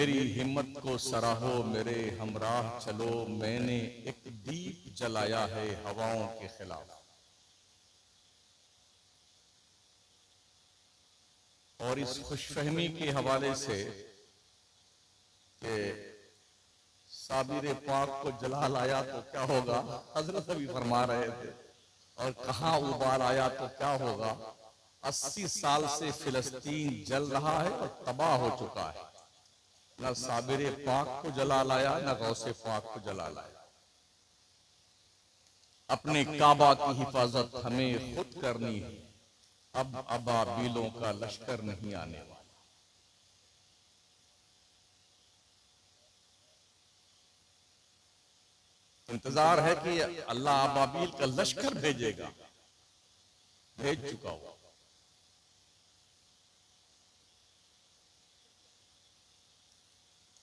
मेरी हिम्मत को सराहो मेरे हमराह चलो, मैंने एक दीप जलाया है हवाओं के खिलाफ। और इस खुशफहमी के हवाले से कि साबिर पाक को जलाल आया तो क्या होगा, हजरत अभी फरमा रहे थे, और कहाँ उबाल आया तो क्या होगा। 80 साल से फिलिस्तीन जल रहा है और तबाह हो चुका है। न साबिर पाक को जलाल आया, न गौसे पाक को जलाल आया। अपने काबा की हिफाजत हमें खुद करनी है, अब अबाबीलों का लश्कर नहीं आने वाला। इंतजार है कि अल्लाह अबाबील का लश्कर भेजेगा, भेज चुका हो।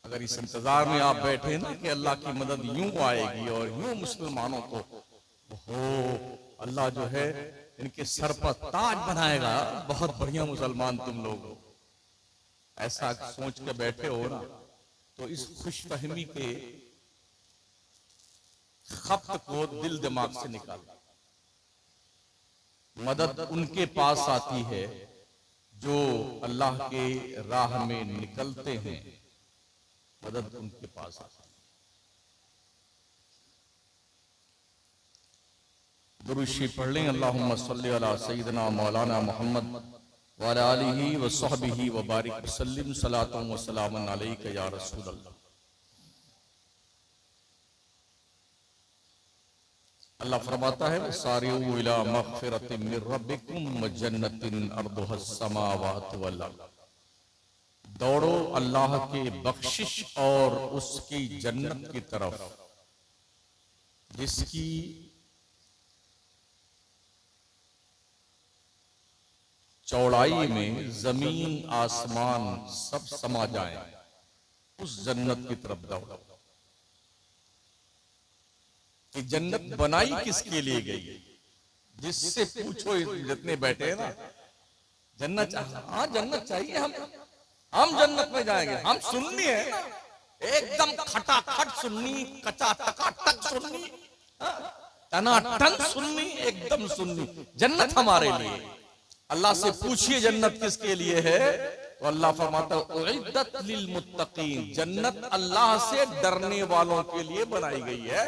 अगर इस इंतजार में आप बैठे ना कि अल्लाह की मदद यूं आएगी और यूं मुसलमानों को हो अल्लाह जो है इनके सर पर ताज बनाएगा, बहुत बढ़िया मुसलमान तुम लोग हो, ऐसा सोच के बैठे हो ना, तो इस खुशफहमी के खप्त को दिल दिमाग से निकाल। मदद उनके पास आती है जो अल्लाह के राह में निकलते हैं, मदद उनके पास आती है। दुरूद शरीफ पढ़ लें। अल्लाहुम्मा सल्ली अला सय्यिदना मौलाना मुहम्मद व अला आलिहि व सहबिहि व बारिक वसल्लिम सलातन व सलामन अलैका या रसूल अल्लाह। अल्लाह फरमाता है सारिउ इला मग़फ़िरतिन मिर रब्बिकुम व जन्नतिन अर्दुहस समावातु वल अर्द। दौड़ो अल्लाह के बख्शिश और उसकी जन्नत की तरफ जिसकी चौड़ाई में जमीन आसमान सब समा जाए, उस जन्नत की तरफ दौड़ो। कि जन्नत बनाई किसके लिए गई, जिससे पूछो जितने बैठे हैं ना, जन्नत हाँ जन्नत चाहिए, हम जन्नत में जाएंगे, हम सुन्नी है ना, एकदम खटाखट सुन्नी, कचा टकाटक सुन्नी, टनाटन सुन्नी, एकदम सुन्नी, जन्नत हमारे लिए। अल्लाह से पूछिए जन्नत किसके लिए है, तो अल्लाह फरमाता है उइद्दत लिल मुत्तकीन, जन्नत अल्लाह से डरने वालों के लिए बनाई गई है।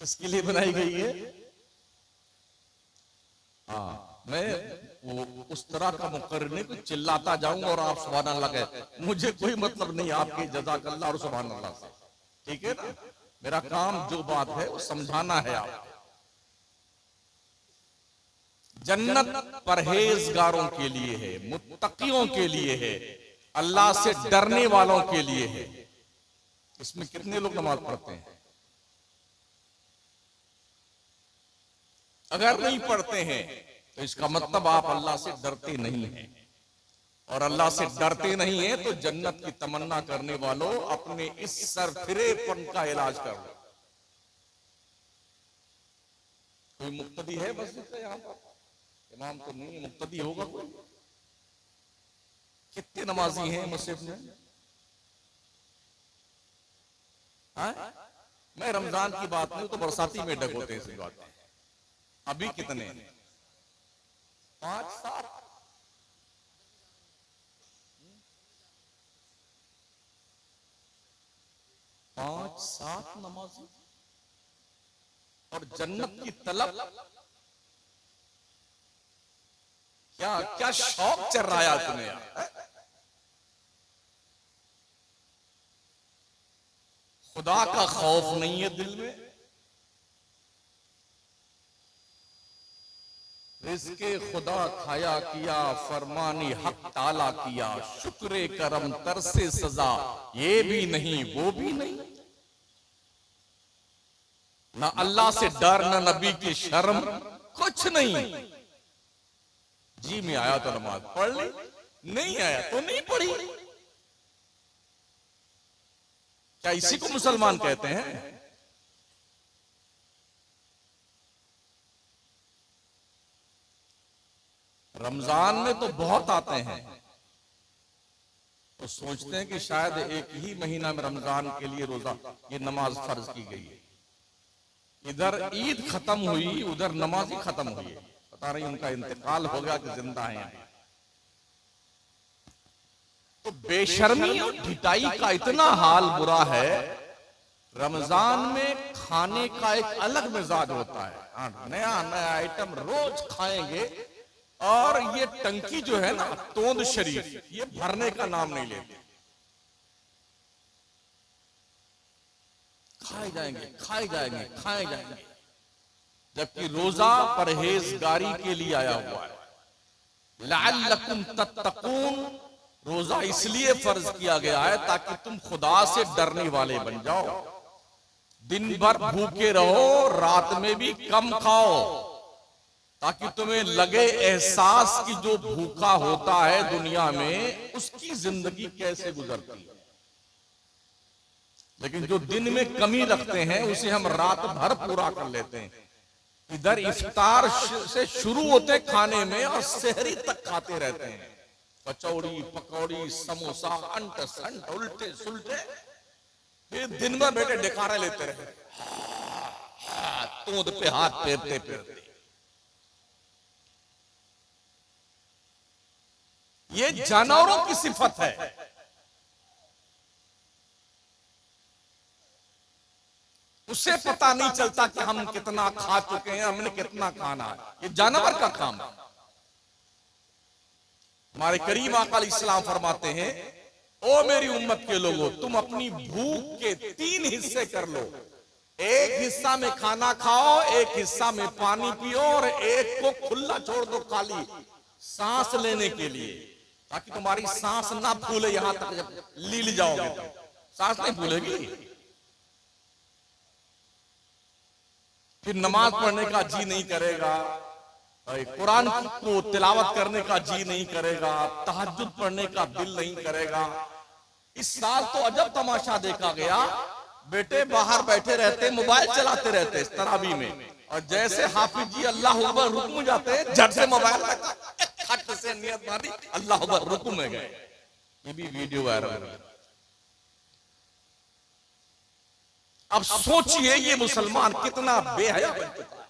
किसके लिए बनाई गई है? हाँ, मैं वो उस तरह का मुकर्रर नहीं कि चिल्लाता जाऊं और आप सुभान अल्लाह कहे, मुझे कोई मतलब नहीं आपके जज़ाकल्लाह और सुभान अल्लाह से, ठीक है ना। मेरा काम जो बात है वो समझाना है आप। जन्नत परहेजगारों के लिए है, मुत्तकियों के लिए है, अल्लाह से डरने वालों के लिए है। इसमें कितने लोग नमाज पढ़ते हैं? अगर नहीं पढ़ते हैं तो इसका मतलब आप अल्लाह से डरते नहीं हैं, और अल्लाह से डरते नहीं हैं तो जन्नत की तमन्ना करने वालों अपने इस सरफिरेपन का इलाज कर लो। कोई मुक्तदी है मस्जिद का यहाँ पर? इमाम तो नहीं है, मुक्तदी होगा कोई? कितने नमाजी हैं मस्जिद में? हाँ? मैं रमजान की बात नहीं तो बरसाती में डक होते हैं इसी बात। अभी कितने? 5-7। 5-7 नमाजी और जन्नत की तलब। क्या क्या शौक चल रहा है तुम्हें यार? खुदा का खौफ नहीं है दिल में, रिज़्क़े खुदा खाया किया, फरमानी हक ताला किया, शुक्र करम तरसे सजा, ये भी नहीं वो भी नहीं। ना अल्लाह से डर, ना नबी की शर्म, कुछ नहीं। जी में आया तो नमाज पढ़ ली, नहीं आया तो नहीं पढ़ी। क्या इसी को मुसलमान कहते हैं? रमजान में तो बहुत आते हैं, तो सोचते हैं कि शायद एक ही महीना में रमजान के लिए रोजा ये नमाज फर्ज की गई है। इधर ईद खत्म हुई, उधर नमाज ही खत्म हुई। पता नहीं उनका इंतकाल हो गया कि जिंदा है। तो बेशर्मी और ढिठाई का इतना हाल बुरा है। रमजान में खाने का एक अलग मिजाज होता है, नया नया आइटम रोज खाएंगे, और ये टंकी जो है ना तोंद शरीफ, ये भरने का नाम नहीं लेते। खाए जाएंगे खाए जाएंगे खाए जाएंगे, जबकि रोजा परहेजगारी के लिए आया हुआ है। लअल्लकुम तत्तकून, रोजा इसलिए फर्ज किया गया है ताकि तुम खुदा से डरने वाले बन जाओ। दिन भर भूखे रहो, रात में भी कम खाओ, ताकि तुम्हें लगे एहसास कि जो भूखा होता है दुनिया में उसकी जिंदगी कैसे गुजरती है। लेकिन जो दिन में कमी रखते हैं उसे हम रात भर पूरा कर लेते हैं। इधर इफ्तार से शुरू होते खाने में और सहरी तक खाते रहते हैं, कचौड़ी पकौड़ी समोसा अंट संट उल्टे सुलटे, फिर दिन भर बेटे डिकारे लेते रहे, तोंद पे हाथ फेरते फेरते। ये जानवरों की सिफत है। उसे पता नहीं चलता कि हम कितना खा चुके हैं, हमने कितना खाना है। ये जानवर का काम है। हमारे करीम आका अलैहिस्सलाम फरमाते हैं, ओ मेरी उम्मत के लोगों, तुम अपनी भूख के 3 हिस्से कर लो। एक हिस्सा में खाना खाओ, एक हिस्सा में पानी पियो, और एक को खुला छोड़ दो खाली सांस लेने के लिए, ताकि तुम्हारी सांस ना फूले। यहां तक जब लील जाओगे तो सांस नहीं फूलेगी। फिर नमाज पढ़ने का जी नहीं करेगा, कुरान को तिलावत करने का जी नहीं करेगा, तहज्जुद पढ़ने का दिल नहीं करेगा। इस साल तो अजब तमाशा देखा गया, बेटे बाहर बैठे रहते, मोबाइल चलाते रहते इस तरावी में, और जैसे हाफिज जी अल्लाह अकबर रुकू जाते, झट से मोबाइल खट से नियत मारी, अल्लाह अकबर रुकू में गए। ये भी वीडियो वायरल है। अब सोचिए ये मुसलमान कितना बेहया बन चुका है,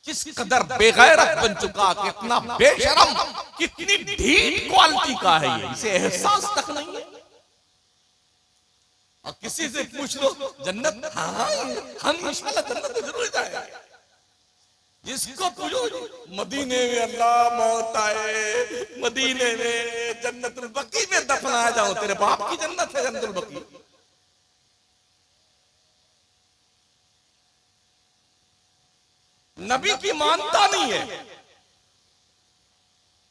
किस कदर बेगैरत बन चुका, कितना बेशरम, कितनी ढीठ क्वालिटी का है ये, इसे एहसास तक नहीं है। और किसी से पूछ लो जन्नत, हाँ हम इंशाल्लाह जन्नत जरूर जाएंगे। जिसको पूछो मदीने में अल्लाह मौत आए, मदीने में जन्नतुल बकी में दफनाया जाऊं, तेरे बाप की जन्नत है जन्नतुल बकी। नबी की मानता नहीं है,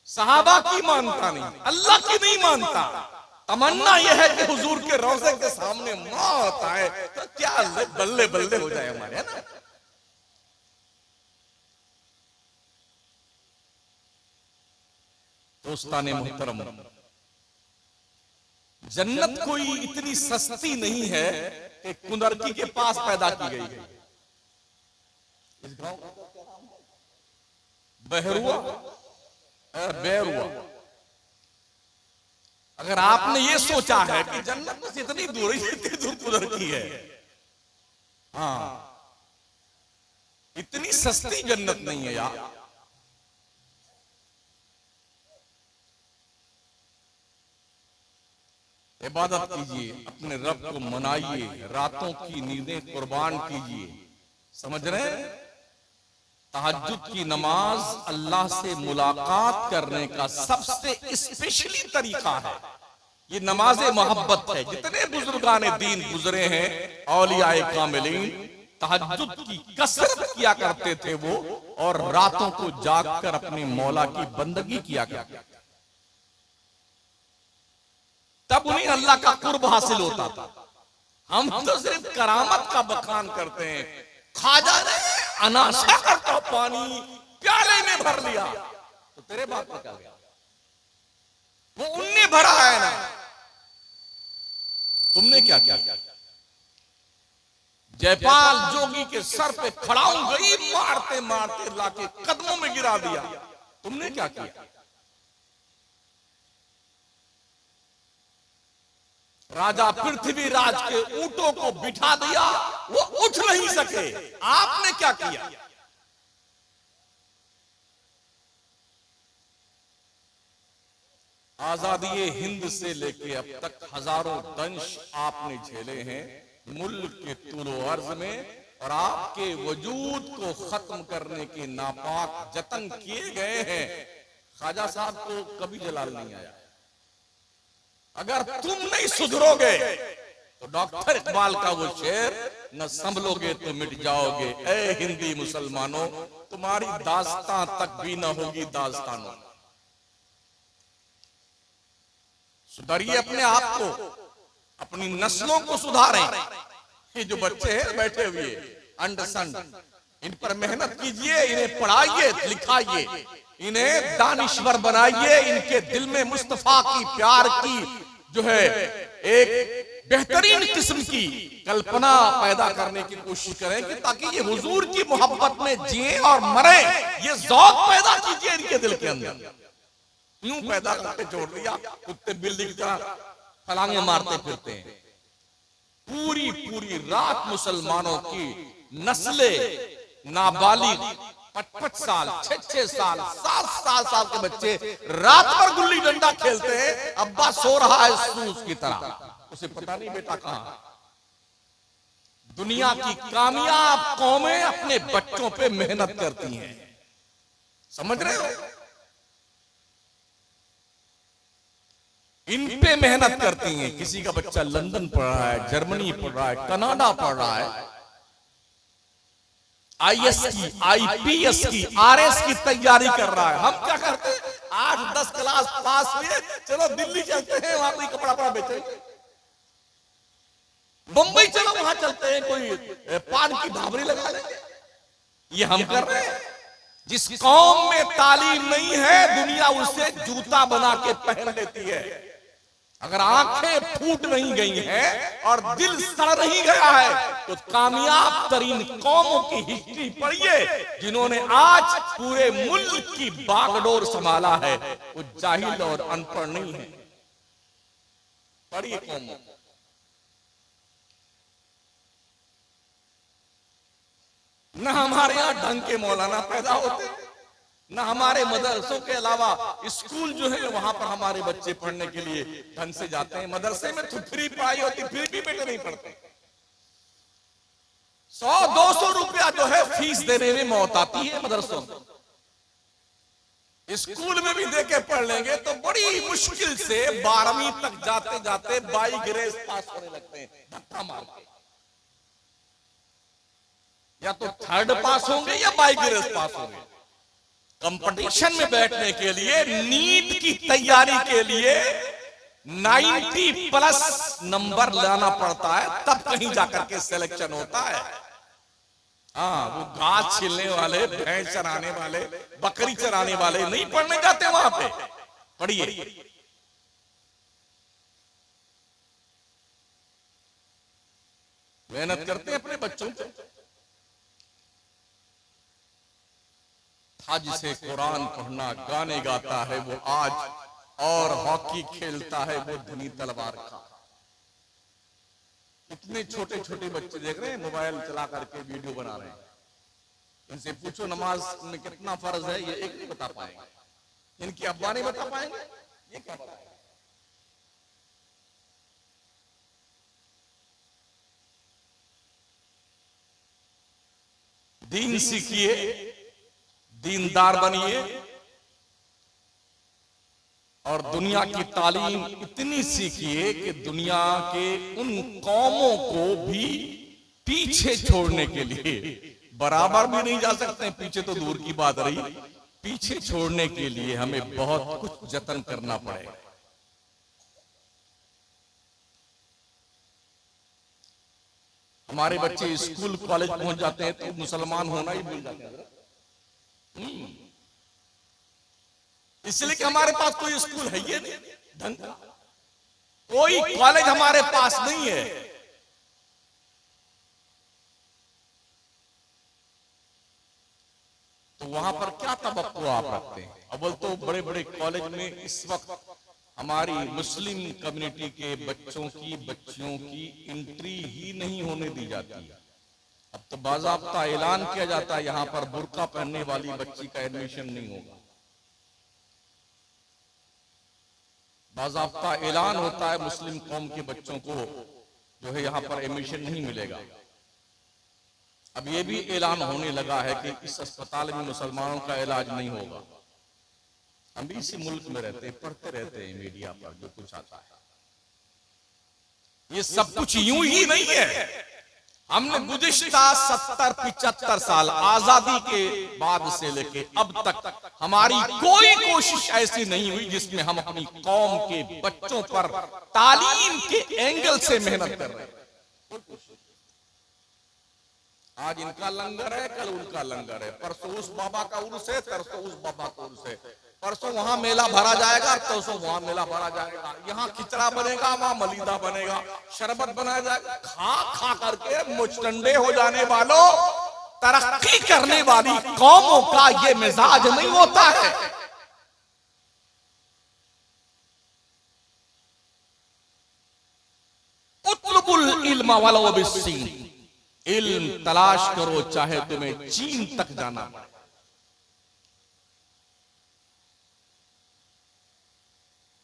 सहाबा की मानता नहीं, अल्लाह की नहीं मानता। तमन्ना यह है कि हुजूर के रोज़े के सामने मौत आए तो क्या बल्ले बल्ले हो जाए हमारे, है ना। दोस्ताने मुहतरम, जन्नत कोई इतनी सस्ती नहीं है कि कुंदरकी के पास पैदा की गई है। इस गांव का क्या नाम है? बहरुआ, बैरुआ। अगर आपने ये सोचा है कि जन्नत बस इतनी दूर की है, हाँ, इतनी सस्ती जन्नत नहीं है यार। इबादत कीजिए, अपने रब को मनाइए, रातों की नींदें कुर्बान कीजिए। समझ रहे हैं? तहज्जुद की नमाज अल्लाह से मुलाकात करने का सबसे स्पेशली तरीका है। ये नमाज मोहब्बत है। जितने बुजुर्गाने दीन गुजरे हैं, औलियाए कामिलीन, तहज्जुद की कसरत किया करते थे वो, और रातों को जागकर अपने मौला की बंदगी किया करते थे। तब उन्हें अल्लाह का कुर्ब हासिल होता था। हम तो सिर्फ करामत का बखान करते हैं। खा जा रहे अनासार का पानी प्याले में भर लिया, तो तेरे बाप का क्या गया? वो उनने भरा है ना, तुमने क्या किया? जयपाल जोगी के सर पे खड़ाऊं गई, मारते मारते लाके कदमों में गिरा दिया। तुमने क्या किया? राजा पृथ्वीराज के ऊंटों को बिठा दिया, वो उठ नहीं सके। आपने क्या किया? आजादी हिंद से लेके अब तक हजारों दंश आपने झेले हैं मुल्क के तूलो अर्ज में, और आपके वजूद को खत्म करने के नापाक जतन किए गए हैं। ख्वाजा साहब को कभी जलाल नहीं आया। अगर तुम नहीं सुधरोगे तो डॉक्टर इकबाल का वो शेर, न संभलोगे तो मिट जाओगे। ए हिंदी मुसलमानों, तुम्हारी दास्तां तक भी न होगी दास्तानों। सुधारिए अपने आप को, अपनी नस्लों को सुधारें। ये जो बच्चे हैं बैठे हुए अंडसंड, इन पर मेहनत कीजिए, इन्हें पढ़ाइए लिखाइए, इन्हें दानिश्वर बनाइए। इनके दिल में मुस्तफा की प्यार की जो है एक बेहतरीन किस्म की कल्पना पैदा करने की कोशिश करें कि ताकि ये हुजूर की मोहब्बत में जिए और मरे। ये ज़ौक़ पैदा कीजिए इनके दिल के अंदर। यूं पैदा करके छोड़ दिया, कुत्ते बिल्ली की तरह फलांगे मारते फिरते हैं। पूरी पूरी रात मुसलमानों की नस्लें नाबालिग 5-5 साल, 6-6 साल, 7-7 साल के बच्चे रात भर गुल्ली डंडा खेलते हैं। अब्बा सो रहा है सूस की तरह, उसे पता नहीं बेटा कहां। दुनिया की कामयाब कौमें अपने बच्चों पे मेहनत करती हैं, समझ रहे हो? इन पे मेहनत करती हैं। किसी का बच्चा लंदन पढ़ रहा है, जर्मनी पढ़ रहा है, कनाडा पढ़ रहा है, IS की, IPS की, RS की तैयारी कर रहा है। हम क्या करते हैं? 8-10 क्लास पास हुए, चलो दिल्ली चलते हैं, वहां कोई कपड़ा पड़ा बेचेंगे। मुंबई चलो, वहां चलते हैं, कोई पान की ढाबरी लगा लेंगे। ये हम कर रहे हैं। जिस कौम में तालीम नहीं है, दुनिया उसे जूता बना के पहन लेती है। अगर आंखें फूट नहीं गई हैं और दिल सड़ नहीं गया है, तो कामयाब तरीन कौमों की हिस्ट्री पढ़िए जिन्होंने आज पूरे मुल्क की बागडोर संभाला है। वो जाहिल और अनपढ़ नहीं है। पढ़िए कौमों। न हमारे यहां ढंग के मौलाना पैदा होते, न हमारे मदरसों के अलावा स्कूल जो है वहां पर हमारे बच्चे पढ़ने के लिए ढंग से जाते हैं। मदरसे में तो फ्री पढ़ाई होती, फिर भी बेटे नहीं पढ़ते। 100-200 रुपया जो है फीस देने में मौत आती है मदरसों में। स्कूल में भी दे के पढ़ लेंगे तो बड़ी मुश्किल से 12वीं तक जाते जाते बाई ग्रेस पास होने लगते हैं, धक्का मार के। या तो थर्ड पास होंगे या बाई ग्रेस पास होंगे। कंपटीशन में बैठने के लिए, नीट की तैयारी के लिए 90+ नंबर लाना पड़ता है, तब कहीं जाकर के सिलेक्शन होता है। हाँ, वो घास छीलने वाले, भैंस चराने वाले, बकरी चराने वाले नहीं पढ़ने जाते वहां पे। पढ़िए। मेहनत करते हैं अपने बच्चों पे। था जिसे कुरान पढ़ना, गाने गाता है वो आज, और हॉकी खेलता है वो धनी तलवार का। इतने छोटे छोटे बच्चे देख रहे हैं मोबाइल चला करके वीडियो बना रहे हैं। इनसे पूछो नमाज में कितना फर्ज है, ये एक नहीं बता पाएंगे। इनकी अब्बा नहीं बता पाएंगे, ये क्या बताएंगे? दीन सीखिए, दीनदार बनिए, और दुनिया की तालीम इतनी सीखिए कि दुनिया के उन कौमों को भी पीछे छोड़ने के लिए, बराबर भी नहीं जा सकते, पीछे तो दूर की बात रही, पीछे छोड़ने के लिए हमें बहुत कुछ जतन करना पड़ेगा। हमारे बच्चे स्कूल कॉलेज पहुंच जाते हैं तो मुसलमान होना ही भूल जाते हैं। इसलिए कि हमारे पास कोई स्कूल है ही नहीं ढंग का, कोई कॉलेज हमारे पास नहीं है। तो वहां पर क्या तवक्को महत्व आप रखते हैं। अव्वल तो बड़े बड़े कॉलेज में इस वक्त हमारी मुस्लिम कम्युनिटी के बच्चों की बच्चियों की एंट्री ही नहीं होने दी जाती है। अब तो बाज़ाब्ता ऐलान किया जाता है यहाँ पर बुर्का पहनने वाली बच्ची का एडमिशन नहीं होगा। बाज़ाब्ता ऐलान होता है मुस्लिम कौम के बच्चों को जो है यहाँ पर एडमिशन नहीं मिलेगा। अब ये भी ऐलान होने लगा है कि इस अस्पताल में मुसलमानों का इलाज नहीं होगा। हम भी इसी मुल्क में रहते हैं, पढ़ते रहते हैं मीडिया पर जो कुछ आता है। ये सब कुछ यूं ही नहीं है। हमने गुज़िश्ता 70-75 साल आजादी के बाद से लेके अब तक हमारी कोई कोशिश ऐसी नहीं हुई जिसमें हम अपनी कौम के बच्चों पर तालीम के एंगल से मेहनत कर रहे हैं। आज इनका लंगर है, कल उनका लंगर है, परसों उस बाबा का उर्स है, तरसों उस बाबा का उर्स है, परसों वहां मेला भरा जाएगा, तरसों वहां मेला भरा जाएगा। यहाँ खिचड़ा बनेगा, वहां मलीदा बनेगा, शरबत बनाया जाएगा। खा खा करके मुचटंडे हो जाने वालों, तरक्की करने वाली कौमों का ये मिजाज नहीं होता है। उतलुबुल इल्म वलो बिस्सीन, इल्म तलाश करो चाहे तुम्हें चीन तक जाना पड़े।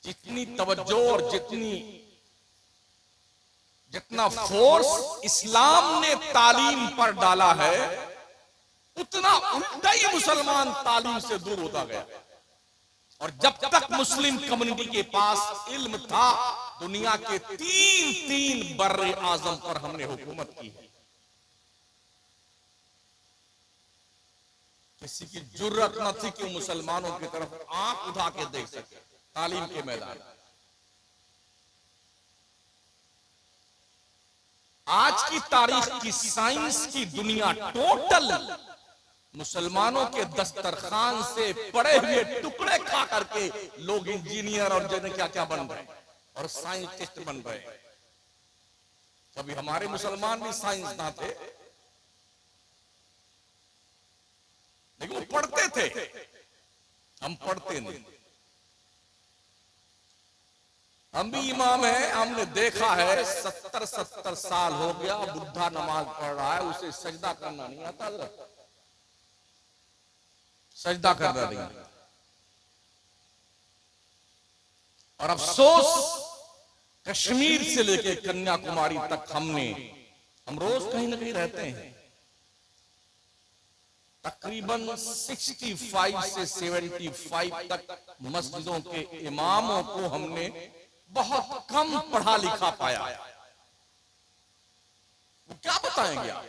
जितनी तवज्जो और जितना फोर्स इस्लाम ने तालीम पर डाला है, उतना उल्टा ही मुसलमान तालीम से दूर होता गया। और जब तक मुस्लिम कम्युनिटी के पास इल्म था, दुनिया के तीन बर्रे आजम पर हमने हुकूमत की है। किसी की जुर्रत न थी कि मुसलमानों की तरफ आंख उठा के देख सके। तालीम के मैदान आज की तारीख की साइंस की दुनिया टोटल मुसलमानों के दस्तरखान से पड़े हुए टुकड़े खा करके लोग इंजीनियर और जने क्या क्या बन रहे और साइंटिस्ट बन रहे। कभी हमारे मुसलमान भी साइंसदान थे, लेकिन वो पढ़ते थे, हम पढ़ते नहीं। हम भी इमाम हैं, हमने देखा है 70 साल हो गया, बुढ़ा नमाज पढ़ रहा है, उसे सजदा करना नहीं आता, सजदा करना नहीं। और अफसोस कश्मीर से लेकर कन्याकुमारी तक हम रोज कहीं ना कहीं रहते हैं। तकरीबन 65 से 75 तक मस्जिदों के इमामों को हमने बहुत कम पढ़ा लिखा पाया। क्या बताएंगे आप?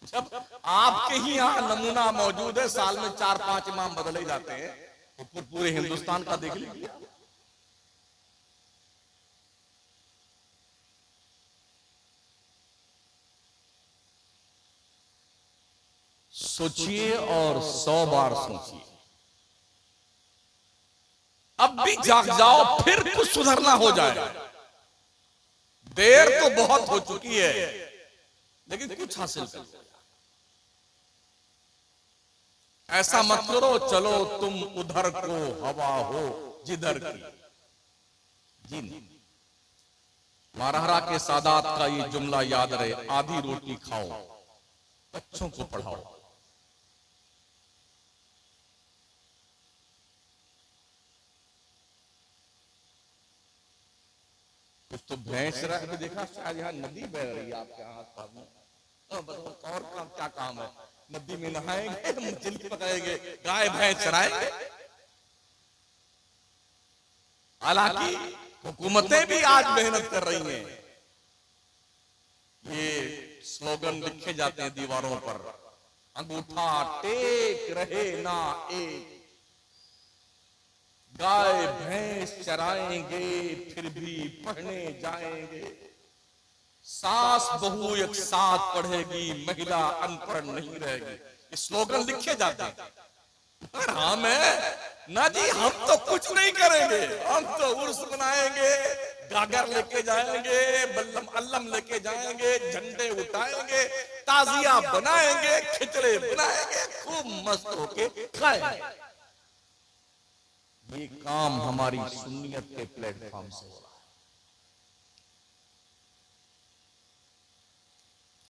जब आपके ही यहाँ नमूना मौजूद है, साल में 4-5 इमाम बदले जाते हैं, तो पूरे हिंदुस्तान का देख लीजिए। सोचिए और 100 बार सोचिए। अब भी जाग जाओ, फिर कुछ सुधरना हो जाए। देर तो बहुत हो चुकी है, लेकिन कुछ हासिल कर। ऐसा मत करो चलो तुम उधर को हवा हो जिधर की। जी नहीं, मारहरा के सादात का ये जुमला याद रहे, आधी रोटी खाओ, बच्चों को पढ़ाओ। कुछ तो भैंस रहा देखा, शायद यहाँ नदी बह रही है आपके आस-पास में। और क्या काम है? नदी में नहाएंगे, मछली पकाएंगे, गाय भैंस चराएंगे। हालांकि हुकूमतें भी आज मेहनत कर रही हैं। ये स्लोगन लिखे जाते हैं दीवारों पर, अंगूठा टेक रहे ना एक, गाय भैंस चराएंगे फिर भी पढ़ने जाएंगे, सास बहू एक साथ पढ़ेगी, महिला अनपढ़ नहीं रहेगी। ये स्लोगन लिखे जाते हैं। पर हम ना जी, हम तो कुछ नहीं करेंगे। हम तो उर्स बनाएंगे, गागर लेके जाएंगे, बल्लम अल्लम लेके जाएंगे, झंडे उठाएंगे, ताजिया बनाएंगे, खिचड़े बनाएंगे, खूब मस्त होके खाएंगे। ये काम हमारी सुन्नियत के प्लेटफॉर्म से हो रहा है।